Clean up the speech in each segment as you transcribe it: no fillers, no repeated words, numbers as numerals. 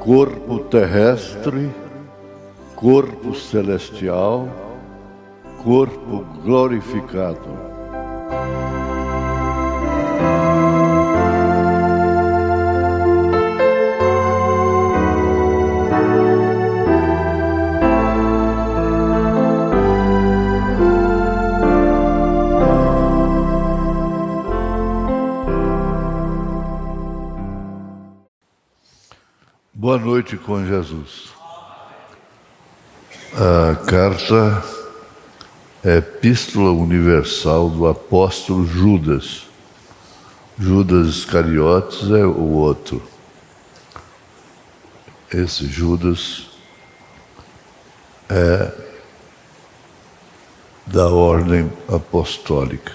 corpo terrestre, corpo celestial, corpo glorificado. Boa noite com Jesus. A carta é Epístola Universal do apóstolo Judas. Judas Iscariotes é o outro. Esse Judas é da ordem apostólica.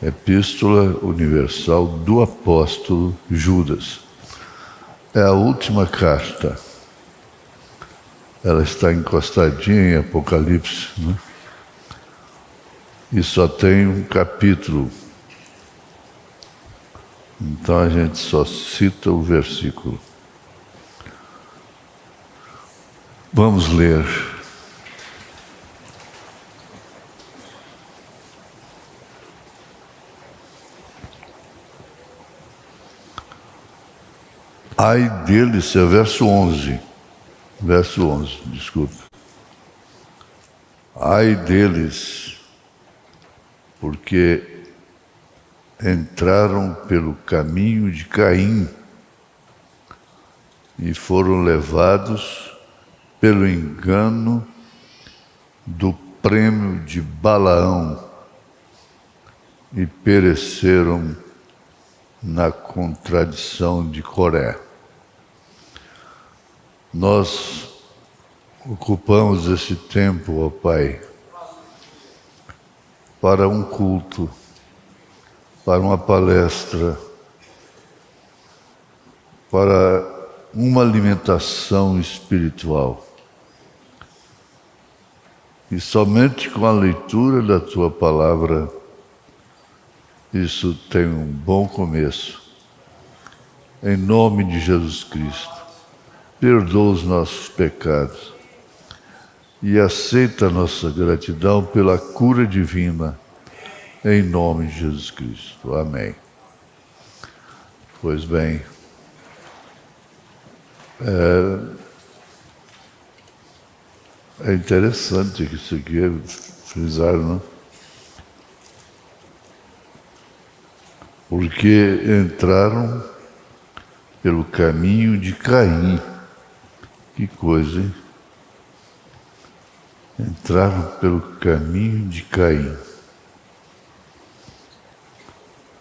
Epístola Universal do apóstolo Judas. É a última carta. Ela está encostadinha em Apocalipse, né? E só tem um capítulo. Então a gente só cita o versículo. Vamos ler. Ai deles, é verso 11, desculpe. Ai deles, porque entraram pelo caminho de Caim e foram levados pelo engano do prêmio de Balaão e pereceram na contradição de Coré. Nós ocupamos esse tempo, ó Pai, para um culto, para uma palestra, para uma alimentação espiritual. E somente com a leitura da Tua Palavra, isso tem um bom começo. Em nome de Jesus Cristo. Perdoa os nossos pecados e aceita a nossa gratidão pela cura divina, em nome de Jesus Cristo. Amém. Pois bem, é interessante que isso aqui é frisado, não? Porque entraram pelo caminho de Caim. Que coisa, hein? Entraram pelo caminho de Caim.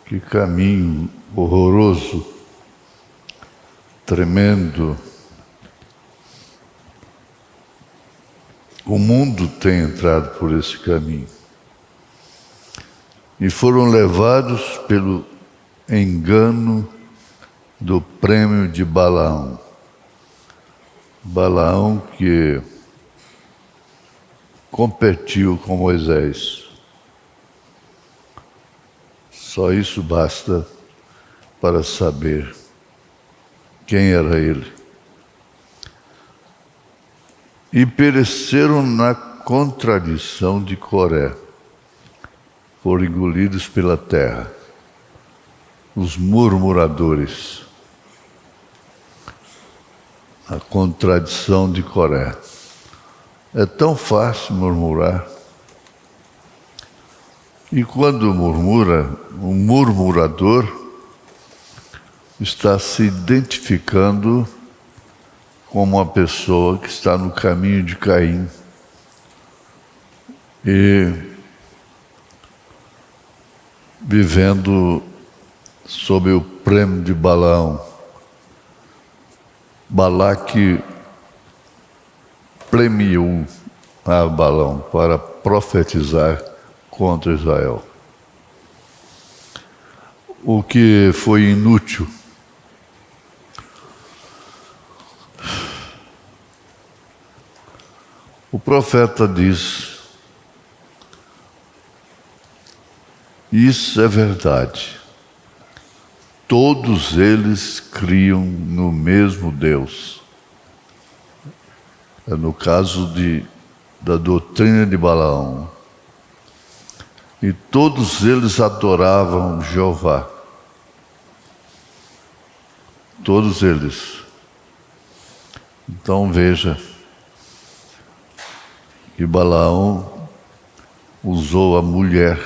Que caminho horroroso, tremendo. O mundo tem entrado por esse caminho. E foram levados pelo engano do prêmio de Balaão. Balaão que competiu com Moisés. Só isso basta para saber quem era ele. E pereceram na contradição de Coré. Foram engolidos pela terra. Os murmuradores. A contradição de Coré. É tão fácil murmurar. E quando murmura, o murmurador está se identificando como uma pessoa que está no caminho de Caim. E vivendo sob o prêmio de Balaão. Balaque premiou a Balaão para profetizar contra Israel. O que foi inútil. O profeta diz: isso é verdade. todos eles criam no mesmo Deus. É no caso da doutrina de Balaão. E todos eles adoravam Jeová. Todos eles. Então veja que Balaão usou a mulher,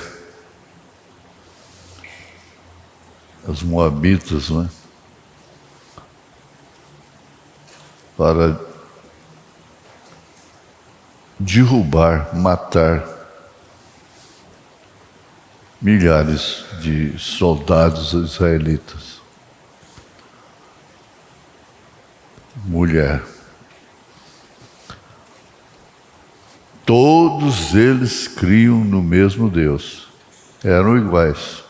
as moabitas, né, para derrubar, matar milhares de soldados israelitas. Mulher. Todos eles criam no mesmo Deus. Eram iguais.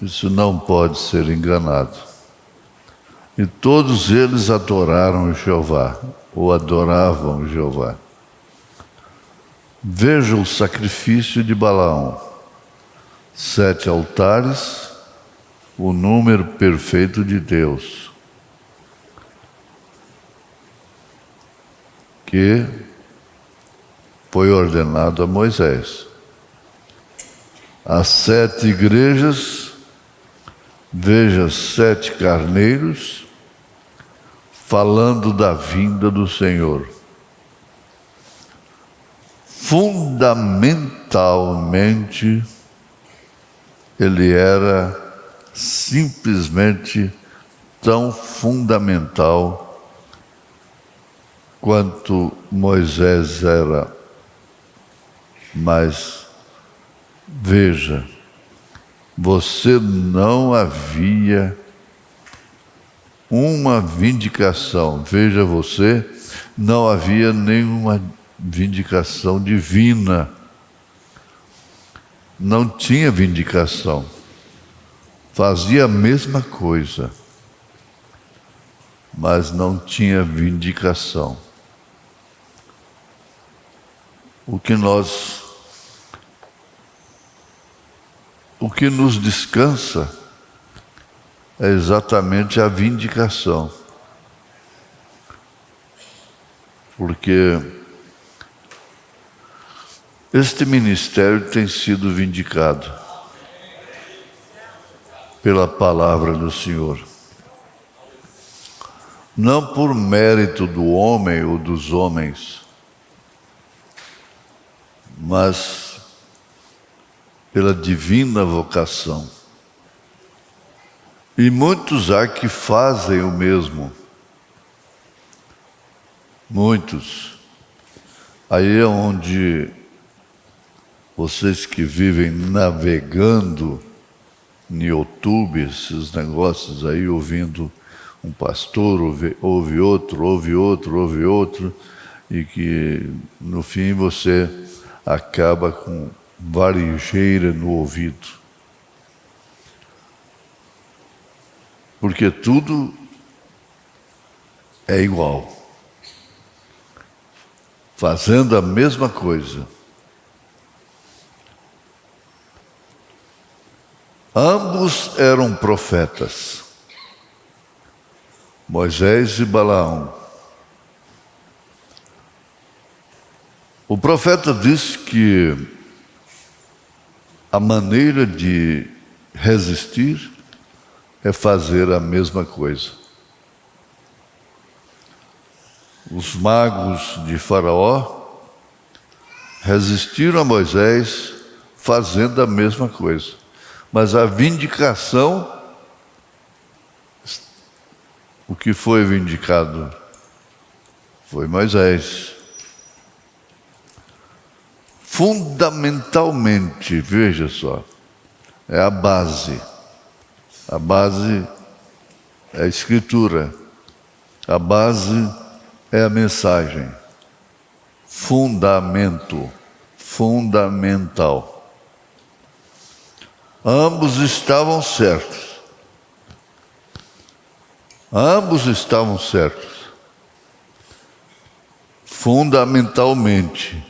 Isso não pode ser enganado. E todos eles adoraram Jeová, ou adoravam Jeová. Veja o sacrifício de Balaão. 7 altares, o número perfeito de Deus, que foi ordenado a Moisés. As 7 igrejas, veja 7 carneiros, falando da vinda do Senhor. Fundamentalmente, ele era simplesmente tão fundamental quanto Moisés era. Mas, veja, você não havia uma vindicação. Veja você, não havia nenhuma vindicação divina. Não tinha vindicação. Fazia a mesma coisa, mas não tinha vindicação. O que nos descansa é exatamente a vindicação. Porque este ministério tem sido vindicado pela palavra do Senhor. Não por mérito do homem ou dos homens, mas pela divina vocação. E muitos há que fazem o mesmo. Muitos. Aí é onde vocês que vivem navegando no YouTube, esses negócios aí, ouvindo um pastor, ouve outro, e que no fim você acaba com varejeira no ouvido. Porque tudo é igual. Fazendo a mesma coisa. Ambos eram profetas, Moisés e Balaão. O profeta diz que a maneira de resistir é fazer a mesma coisa. Os magos de Faraó resistiram a Moisés fazendo a mesma coisa. Mas a vindicação, o que foi vindicado foi Moisés. Fundamentalmente, veja só, é a base. A base é a Escritura. A base é a mensagem. Fundamento, fundamental. Ambos estavam certos. Ambos estavam certos. Fundamentalmente.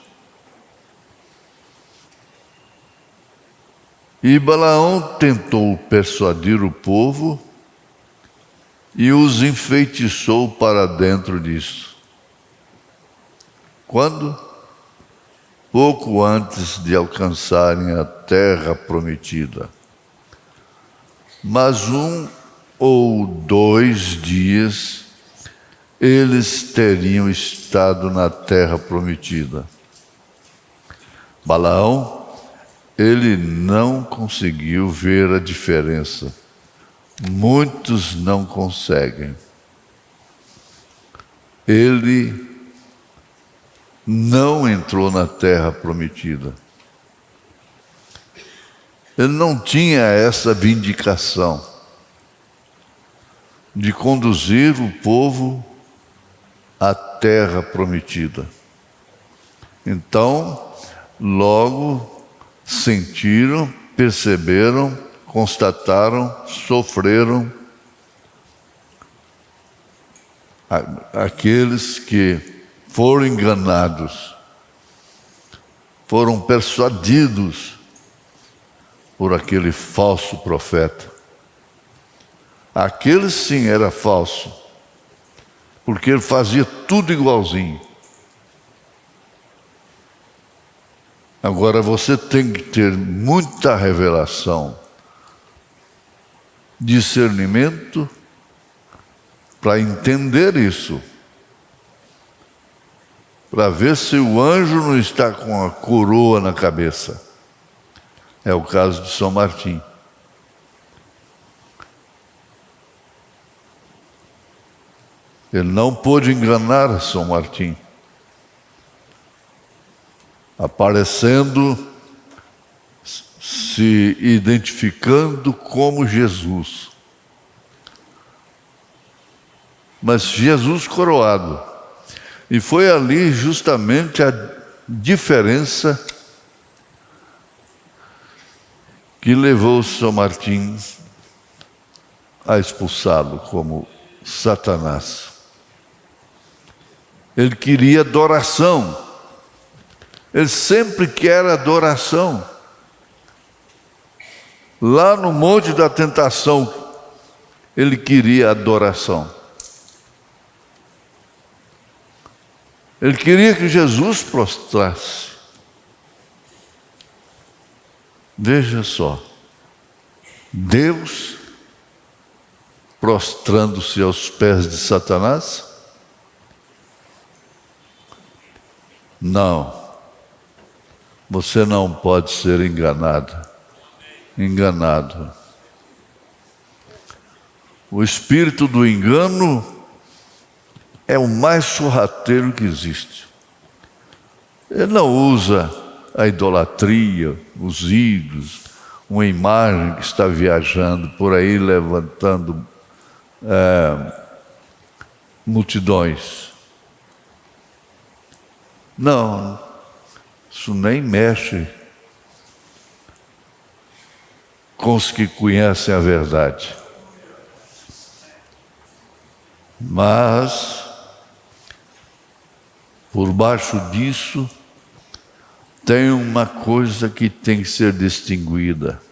E Balaão tentou persuadir o povo e os enfeitiçou para dentro disso. Quando? Pouco antes de alcançarem a terra prometida. Mas 1 ou 2 dias eles teriam estado na terra prometida. Balaão, ele não conseguiu ver a diferença. Muitos não conseguem. Ele não entrou na terra prometida. Ele não tinha essa vindicação de conduzir o povo à terra prometida. Então, logo sentiram, perceberam, constataram, sofreram aqueles que foram enganados, foram persuadidos por aquele falso profeta. Aquele sim era falso, porque ele fazia tudo igualzinho. Agora você tem que ter muita revelação, discernimento, para entender isso. Para ver se o anjo não está com a coroa na cabeça. É o caso de São Martim. Ele não pôde enganar São Martim, aparecendo, se identificando como Jesus. Mas Jesus coroado. E foi ali justamente a diferença que levou São Martim a expulsá-lo como Satanás. Ele queria adoração. Ele sempre quer adoração. Lá no Monte da Tentação, ele queria adoração. Ele queria que Jesus prostrasse. Veja só, Deus prostrando-se aos pés de Satanás? Não, você não pode ser enganado. O espírito do engano é o mais sorrateiro que existe. Ele não usa a idolatria, os ídolos, uma imagem que está viajando por aí, levantando multidões. Não, isso nem mexe com os que conhecem a verdade. Mas, por baixo disso, tem uma coisa que tem que ser distinguida.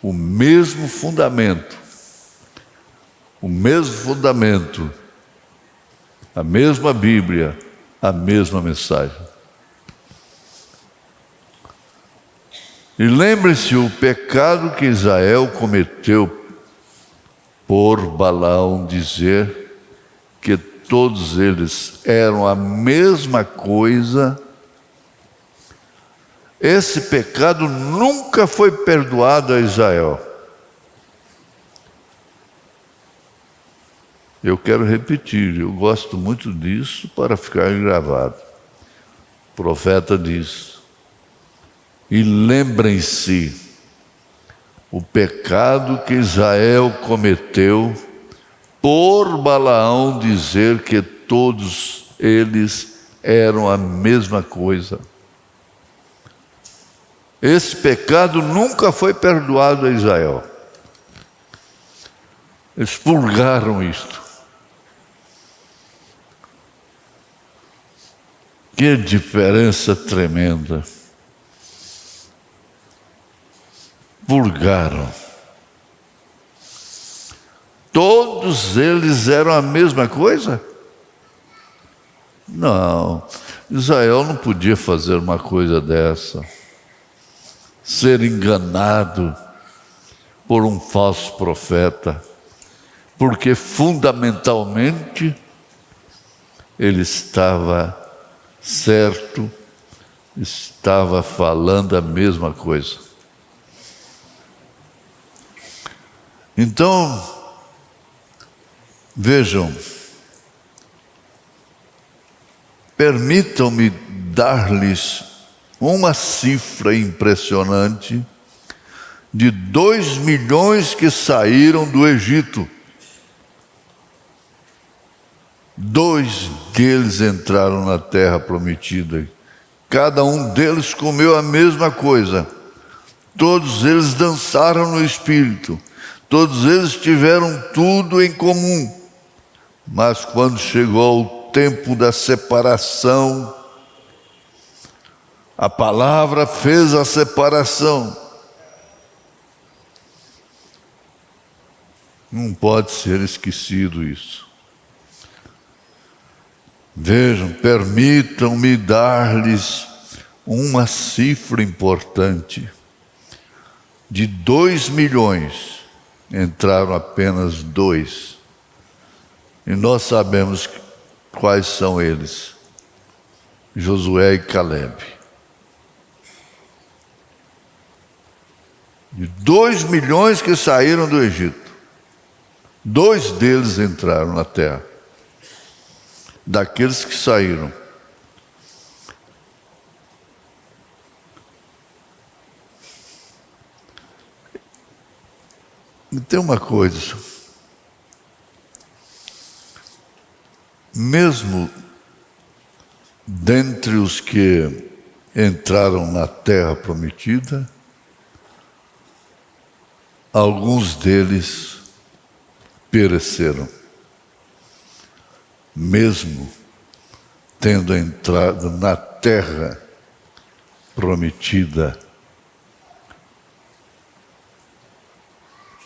O mesmo fundamento, a mesma Bíblia, a mesma mensagem. E lembre-se o pecado que Israel cometeu por Balaão dizer que todos eles eram a mesma coisa. Esse pecado nunca foi perdoado a Israel. Eu quero repetir, eu gosto muito disso para ficar gravado. O profeta diz: e lembrem-se o pecado que Israel cometeu por Balaão dizer que todos eles eram a mesma coisa. Esse pecado nunca foi perdoado a Israel. Eles purgaram isto. Que diferença tremenda. purgaram. Todos eles eram a mesma coisa? Não, Israel não podia fazer uma coisa dessa, ser enganado por um falso profeta, porque fundamentalmente ele estava certo, estava falando a mesma coisa. Então, vejam, permitam-me dar-lhes uma cifra impressionante de 2 milhões que saíram do Egito. 2 deles entraram na terra prometida. Cada um deles comeu a mesma coisa. Todos eles dançaram no Espírito. Todos eles tiveram tudo em comum. Mas quando chegou o tempo da separação, a palavra fez a separação. Não pode ser esquecido isso. Vejam, permitam-me dar-lhes uma cifra importante. De 2 milhões, entraram apenas 2. E nós sabemos quais são eles: Josué e Caleb. De 2 milhões que saíram do Egito, 2 deles entraram na terra. Daqueles que saíram, e tem uma coisa, mesmo dentre os que entraram na terra prometida, alguns deles pereceram, mesmo tendo entrado na terra prometida.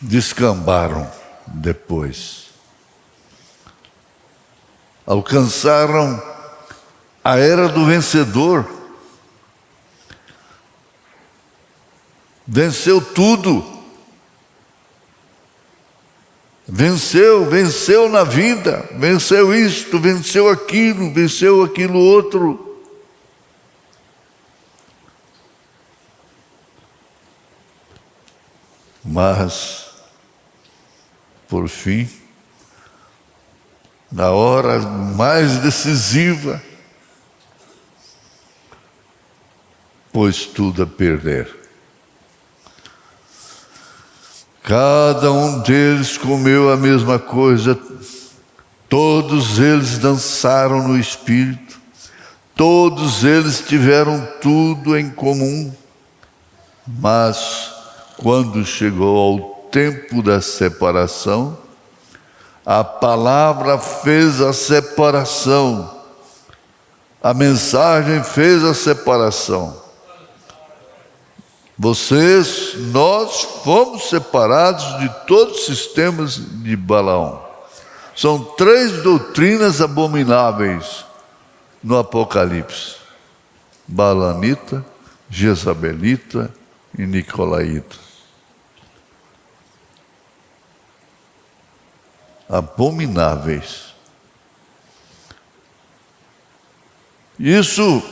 Descambaram depois. Alcançaram a era do vencedor. Venceu tudo. Venceu na vida, venceu isto, venceu aquilo outro. Mas, por fim, na hora mais decisiva, pôs tudo a perder. Cada um deles comeu a mesma coisa, todos eles dançaram no Espírito, todos eles tiveram tudo em comum, mas quando chegou ao tempo da separação, a palavra fez a separação, a mensagem fez a separação. Nós fomos separados de todos os sistemas de Balaão. São 3 doutrinas abomináveis no Apocalipse: Balaamita, Jezabelita e Nicolaíta. Abomináveis. Isso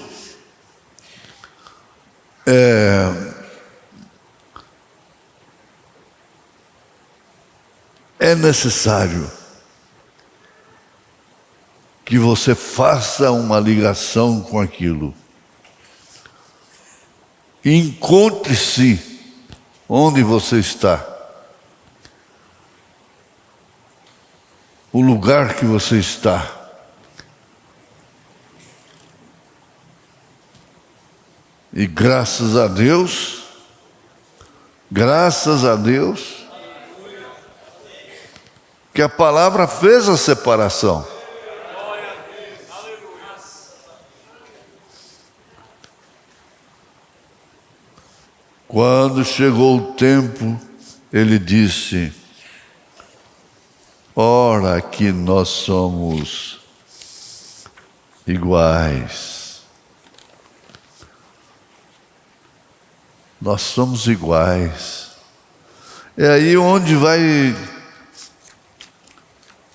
é necessário que você faça uma ligação com aquilo. Encontre-se onde você está. O lugar que você está. E graças a Deus, que a palavra fez a separação. Quando chegou o tempo, ele disse: ora que nós somos iguais. Nós somos iguais. É aí onde vai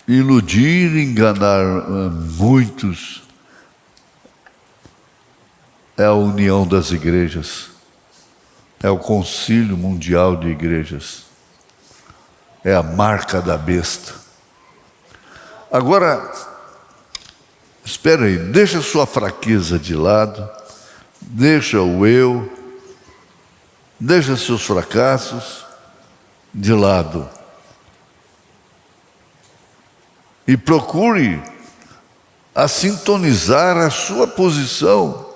iludir, enganar muitos. É a união das igrejas. É o Concílio Mundial de Igrejas. É a marca da besta. Agora, espera aí, deixa a sua fraqueza de lado, deixa o eu, deixa seus fracassos de lado. E procure a sintonizar a sua posição,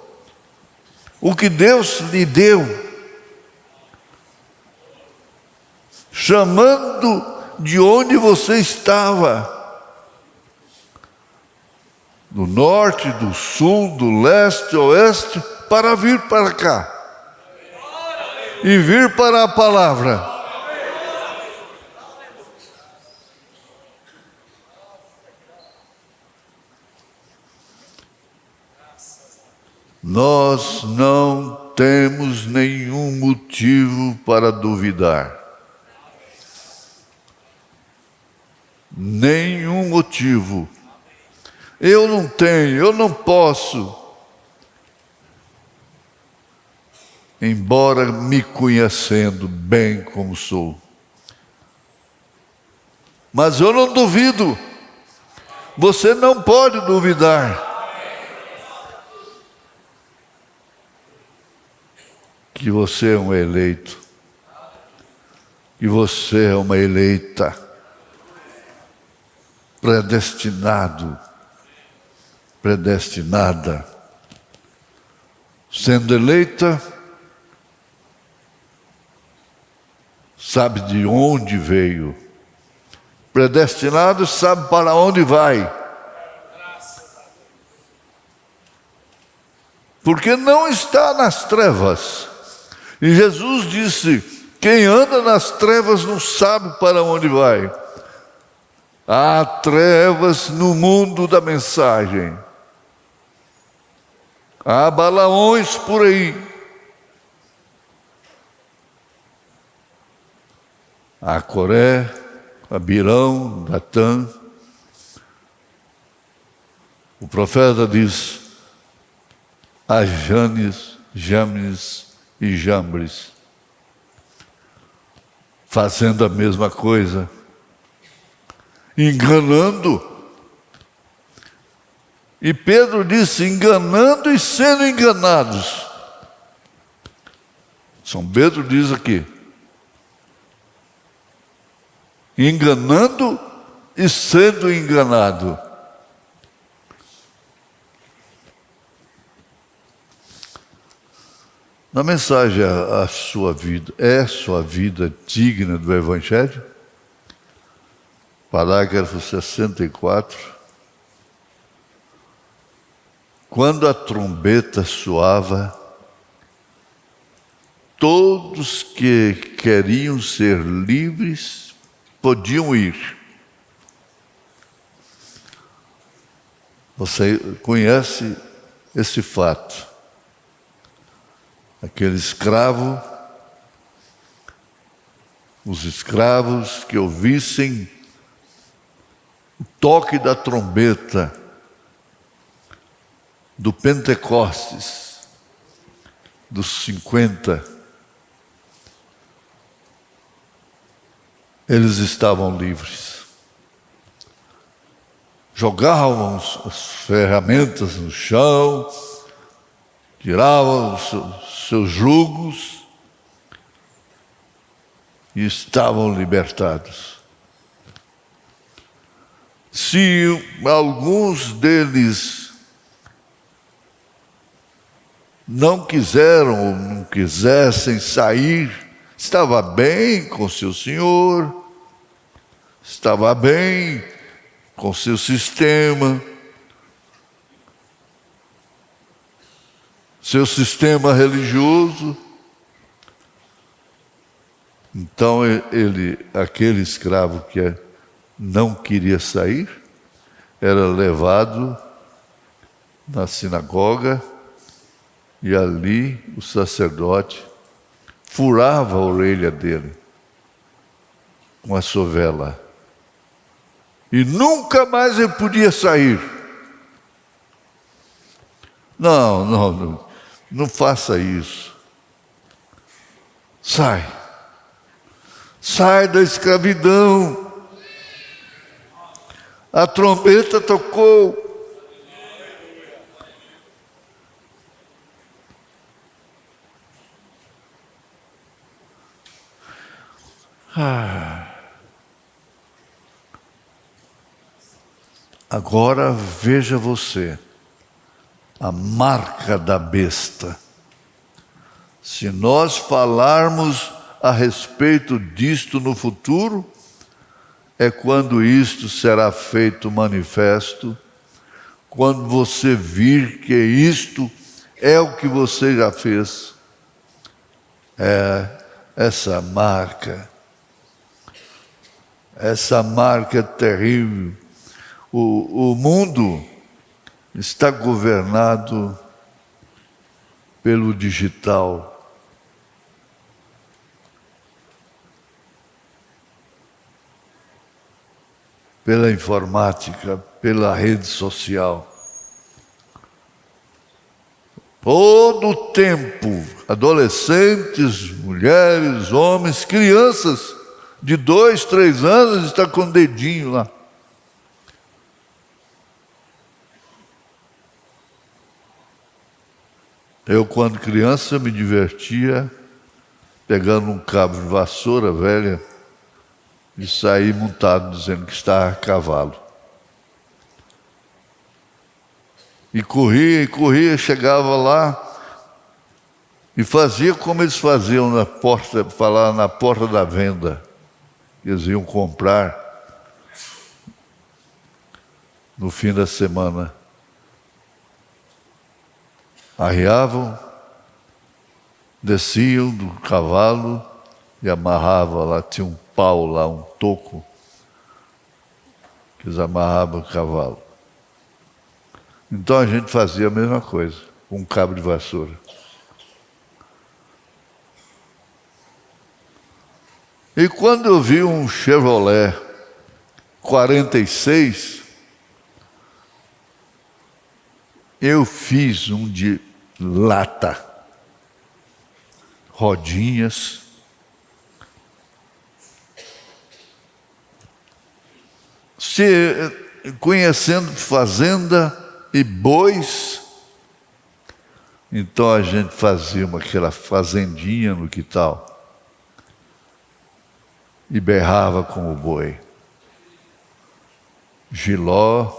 o que Deus lhe deu, chamando de onde você estava, do norte, do sul, do leste, oeste, para vir para cá e vir para a palavra. Nós não temos nenhum motivo para duvidar. Nenhum motivo. Eu não tenho, eu não posso. Embora me conhecendo bem como sou. Mas eu não duvido. Você não pode duvidar. Que você é um eleito. Que você é uma eleita. Predestinado. Predestinada. Sendo eleita, sabe de onde veio. Predestinado, sabe para onde vai. Porque não está nas trevas. E Jesus disse: quem anda nas trevas não sabe para onde vai. Há trevas no mundo da mensagem. Há Balaões por aí. Há Coré, há Birão, Datã. O profeta diz: há Janes, Jambres e Jambres, fazendo a mesma coisa, enganando. E Pedro disse: enganando e sendo enganados. São Pedro diz aqui: enganando e sendo enganado. Na mensagem a sua vida, é sua vida digna do Evangelho? Parágrafo 64. Quando a trombeta soava, todos que queriam ser livres podiam ir. Você conhece esse fato? Aquele escravo, os escravos que ouvissem o toque da trombeta do Pentecostes, dos 50, eles estavam livres. Jogavam as ferramentas no chão, tiravam os seus jugos e estavam libertados. Se alguns deles não quiseram ou não quisessem sair, estava bem com seu senhor, estava bem com seu sistema, seu sistema religioso, Então aquele escravo que não queria sair, era levado na sinagoga e ali o sacerdote furava a orelha dele com a sovela. E nunca mais ele podia sair. Não faça isso. Sai da escravidão. A trombeta tocou. Agora veja você, a marca da besta. Se nós falarmos a respeito disto no futuro, é quando isto será feito manifesto, quando você vir que isto é o que você já fez. É essa marca terrível. O mundo está governado pelo digital. Pela informática, pela rede social. Todo o tempo, adolescentes, mulheres, homens, crianças de 2, 3 anos estão com o dedinho lá. Eu, quando criança, me divertia pegando um cabo de vassoura velha e saí montado dizendo que estava a cavalo. E corria, chegava lá e fazia como eles faziam na porta da venda. Eles iam comprar no fim da semana. Arriavam, desciam do cavalo e amarravam lá, tinha um pau lá, um toco, que eles amarravam o cavalo. Então a gente fazia a mesma coisa, com um cabo de vassoura. E quando eu vi um Chevrolet 46, eu fiz um de lata, rodinhas, conhecendo fazenda e bois, então a gente fazia aquela fazendinha no quintal e berrava com o boi. Giló,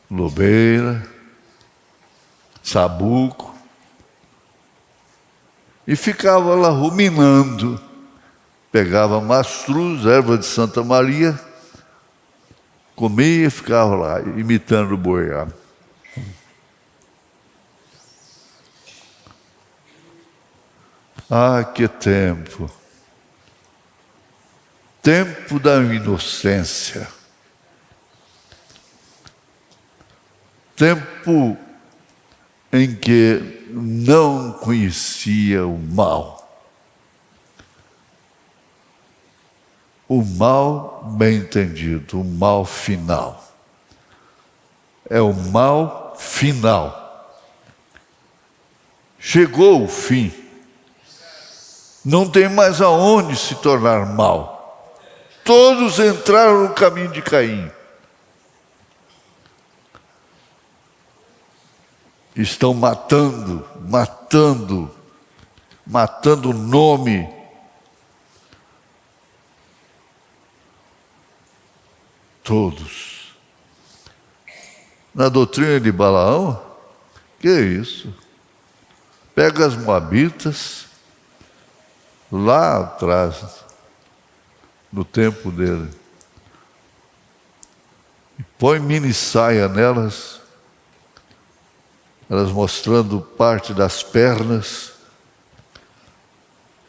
lobeira, sabuco, e ficava lá ruminando. Pegava mastruz, erva de Santa Maria, comia e ficava lá, imitando o boi. Ah, que tempo! Tempo da inocência. Tempo em que não conhecia o mal. O mal bem entendido, o mal final. É o mal final. Chegou o fim. Não tem mais aonde se tornar mal. Todos entraram no caminho de Caim. Estão matando o nome. Todos. Na doutrina de Balaão, que é isso? Pega as moabitas, lá atrás, no tempo dele, e põe mini saia nelas, elas mostrando parte das pernas,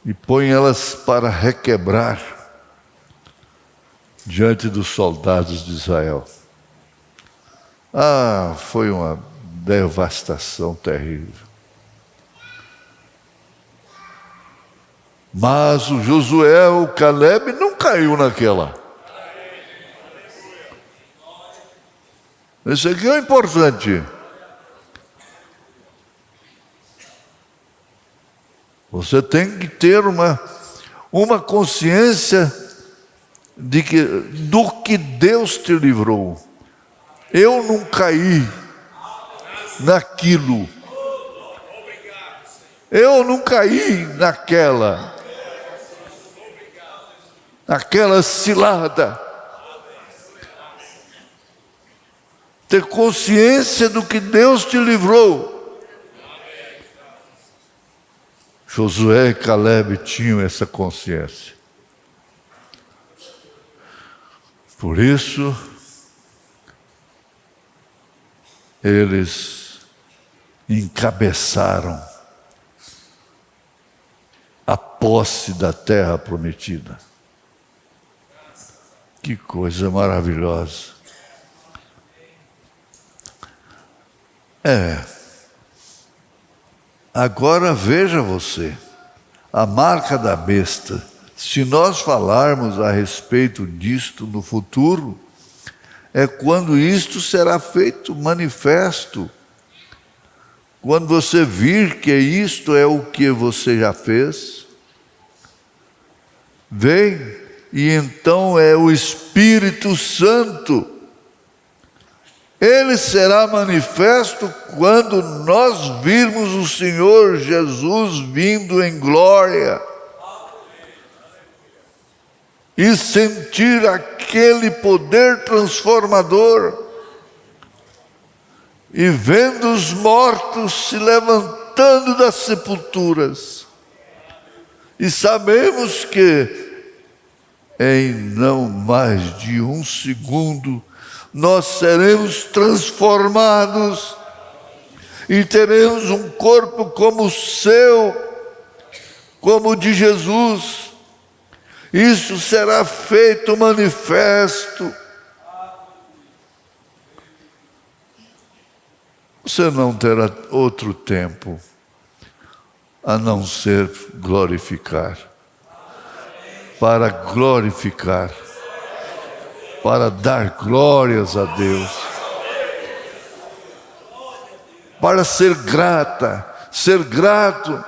e põe elas para requebrar diante dos soldados de Israel. Foi uma devastação terrível. Mas o Josué, o Caleb, não caiu naquela. Isso aqui é importante. Você tem que ter uma consciência do que Deus te livrou. Eu não caí naquilo. Eu não caí naquela cilada. Ter consciência do que Deus te livrou. Josué e Caleb tinham essa consciência. Por isso, eles encabeçaram a posse da terra prometida. Que coisa maravilhosa. Agora veja você, a marca da besta. Se nós falarmos a respeito disto no futuro, é quando isto será feito manifesto. Quando você vir que isto é o que você já fez, vem, e então é o Espírito Santo. Ele será manifesto quando nós virmos o Senhor Jesus vindo em glória. E sentir aquele poder transformador. E vendo os mortos se levantando das sepulturas. E sabemos que em não mais de um segundo nós seremos transformados e teremos um corpo como o seu, como o de Jesus. Isso será feito manifesto. Você não terá outro tempo a não ser glorificar. Para glorificar. Para dar glórias a Deus. Para ser grata, ser grato.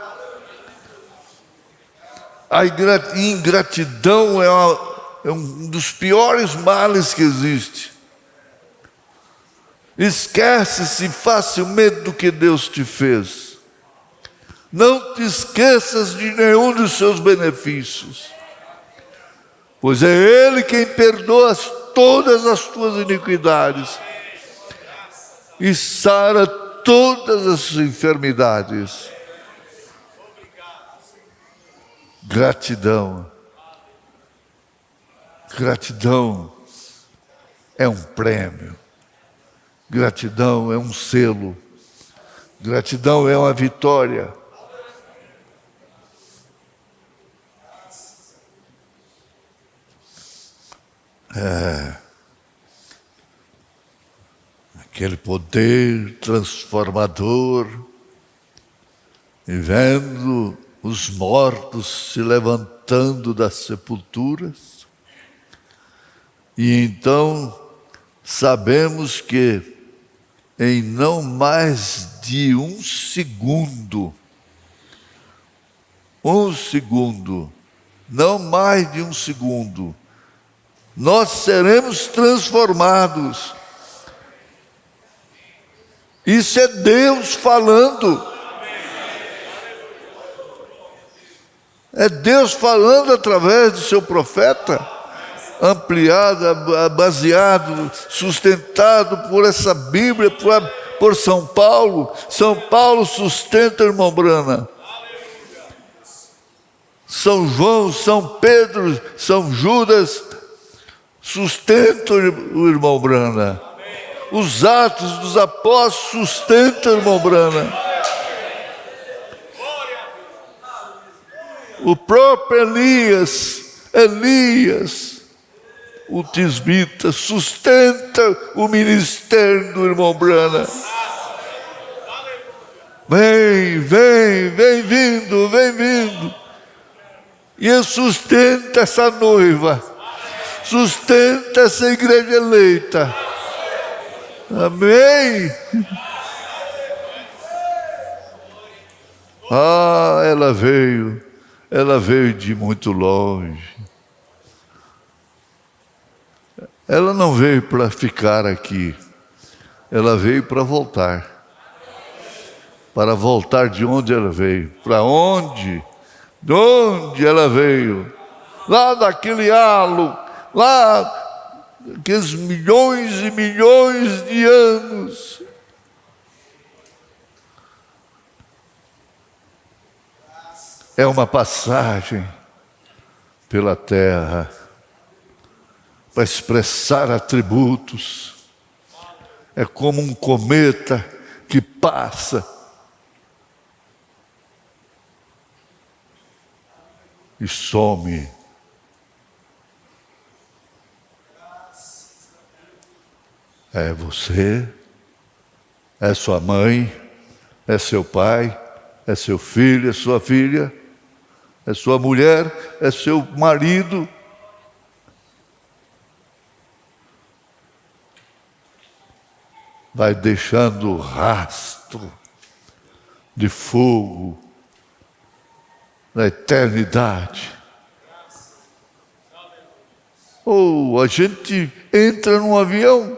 A ingratidão é um dos piores males que existe. Esquece-se facilmente do que Deus te fez. Não te esqueças de nenhum dos seus benefícios. Pois é Ele quem perdoa todas as tuas iniquidades e sara todas as enfermidades. Gratidão. Gratidão é um prêmio. Gratidão é um selo. Gratidão é uma vitória. Aquele poder transformador, e vendo os mortos se levantando das sepulturas, e então sabemos que em não mais de um segundo, não mais de um segundo, nós seremos transformados. Isso é Deus falando. É Deus falando através do seu profeta, ampliado, baseado, sustentado por essa Bíblia, por São Paulo. São Paulo sustenta o irmão Brana. São João, São Pedro, São Judas sustentam o irmão Brana. Os Atos dos Apóstolos sustentam o irmão Brana. O próprio Elias, o tisbita, sustenta o ministério do irmão Brana. Vem vindo. E ele sustenta essa noiva, sustenta essa igreja eleita. Amém. Ela veio de muito longe. Ela não veio para ficar aqui, ela veio para voltar. Para voltar de onde ela veio. Para onde? De onde ela veio? Lá daquele halo, lá aqueles milhões e milhões de anos. É uma passagem pela terra para expressar atributos. É como um cometa que passa e some. É você, é sua mãe, é seu pai, é seu filho, é sua filha, é sua mulher, é seu marido. Vai deixando rastro de fogo na eternidade. A gente entra num avião,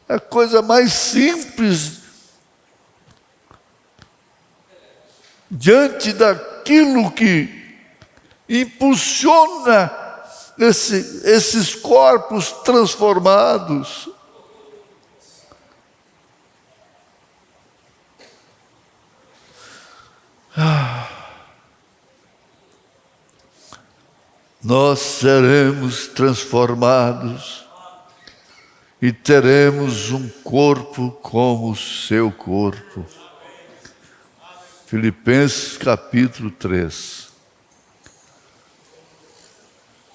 é a coisa mais simples diante daquilo que impulsiona esses corpos transformados. Nós seremos transformados e teremos um corpo como o seu corpo. Filipenses capítulo 3.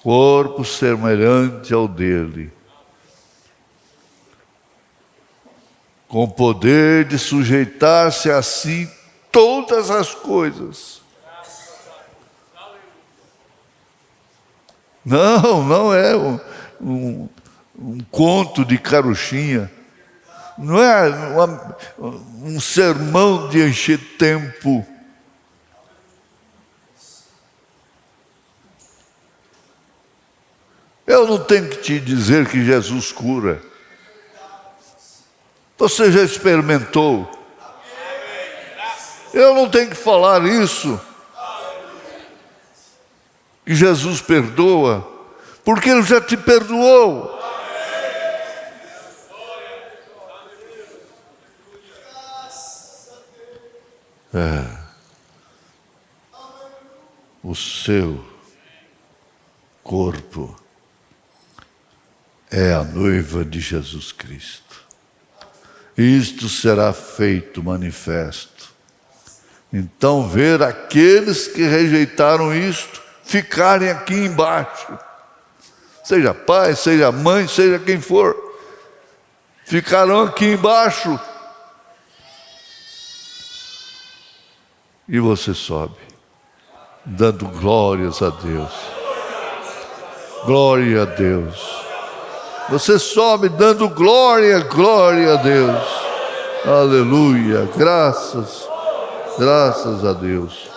Corpo semelhante ao dele, com poder de sujeitar-se a si todas as coisas. Não é um conto de carochinha. Não é um sermão de encher tempo. Eu não tenho que te dizer que Jesus cura. Você já experimentou. Eu não tenho que falar isso. Que Jesus perdoa, porque Ele já te perdoou. O seu corpo é a noiva de Jesus Cristo. Isto será feito manifesto. Então, ver aqueles que rejeitaram isto ficarem aqui embaixo, seja pai, seja mãe, seja quem for, ficarão aqui embaixo. E você sobe, dando glórias a Deus. Glória a Deus. Você sobe dando glória a Deus. Aleluia. Graças a Deus.